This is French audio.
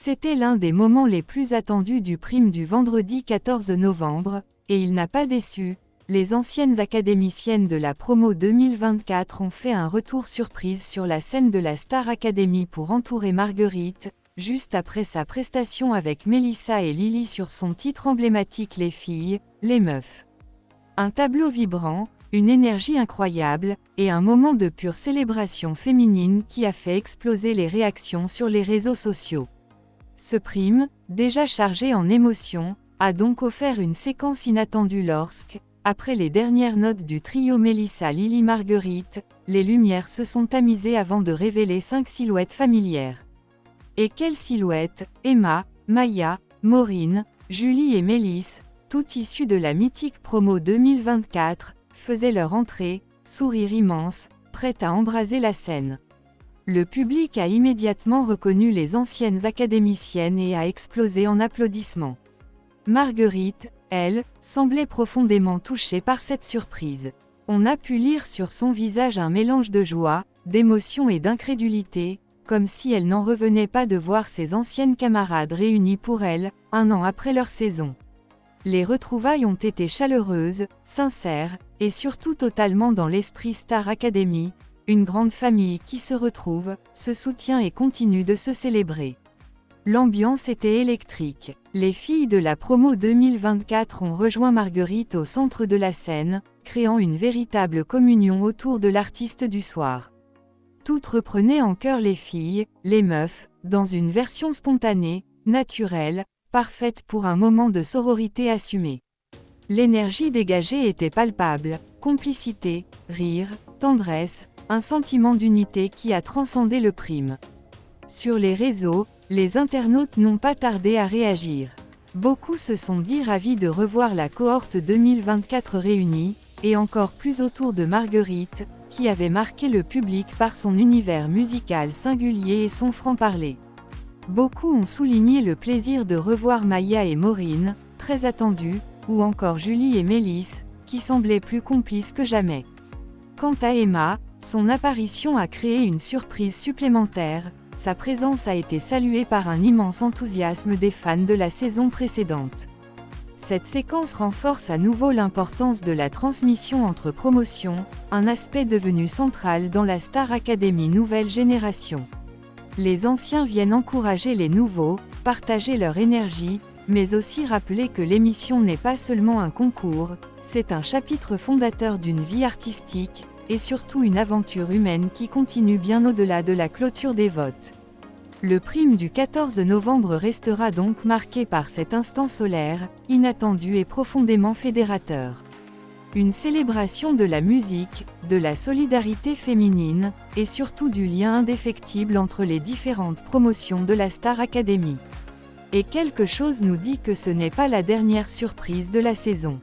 C'était l'un des moments les plus attendus du prime du vendredi 14 novembre, et il n'a pas déçu. Les anciennes académiciennes de la promo 2024 ont fait un retour surprise sur la scène de la Star Academy pour entourer Marguerite, juste après sa prestation avec Mélissa et Lily sur son titre emblématique Les filles, les meufs. Un tableau vibrant, une énergie incroyable, et un moment de pure célébration féminine qui a fait exploser les réactions sur les réseaux sociaux. Ce prime, déjà chargé en émotions, a donc offert une séquence inattendue lorsque, après les dernières notes du trio Mélissa Lily Marguerite, les lumières se sont tamisées avant de révéler 5 silhouettes familières. Et quelles silhouettes! Emma, Maya, Maureen, Julie et Mélisse, toutes issues de la mythique promo 2024, faisaient leur entrée, sourire immense, prêtes à embraser la scène. Le public a immédiatement reconnu les anciennes académiciennes et a explosé en applaudissements. Marguerite, elle, semblait profondément touchée par cette surprise. On a pu lire sur son visage un mélange de joie, d'émotion et d'incrédulité, comme si elle n'en revenait pas de voir ses anciennes camarades réunies pour elle, un an après leur saison. Les retrouvailles ont été chaleureuses, sincères, et surtout totalement dans l'esprit Star Academy, une grande famille qui se retrouve, se soutient et continue de se célébrer. L'ambiance était électrique. Les filles de la promo 2024 ont rejoint Marguerite au centre de la scène, créant une véritable communion autour de l'artiste du soir. Toutes reprenaient en chœur les filles, les meufs, dans une version spontanée, naturelle, parfaite pour un moment de sororité assumée. L'énergie dégagée était palpable, complicité, rire, tendresse, un sentiment d'unité qui a transcendé le prime. Sur les réseaux, les internautes n'ont pas tardé à réagir. Beaucoup se sont dit ravis de revoir la cohorte 2024 réunie, et encore plus autour de Marguerite, qui avait marqué le public par son univers musical singulier et son franc-parler. Beaucoup ont souligné le plaisir de revoir Maya et Maureen, très attendus, ou encore Julie et Mélisse, qui semblaient plus complices que jamais. Quant à Emma, son apparition a créé une surprise supplémentaire, sa présence a été saluée par un immense enthousiasme des fans de la saison précédente. Cette séquence renforce à nouveau l'importance de la transmission entre promotions, un aspect devenu central dans la Star Academy nouvelle génération. Les anciens viennent encourager les nouveaux, partager leur énergie, mais aussi rappeler que l'émission n'est pas seulement un concours, c'est un chapitre fondateur d'une vie artistique, et surtout une aventure humaine qui continue bien au-delà de la clôture des votes. Le prime du 14 novembre restera donc marqué par cet instant solaire, inattendu et profondément fédérateur. Une célébration de la musique, de la solidarité féminine, et surtout du lien indéfectible entre les différentes promotions de la Star Academy. Et quelque chose nous dit que ce n'est pas la dernière surprise de la saison.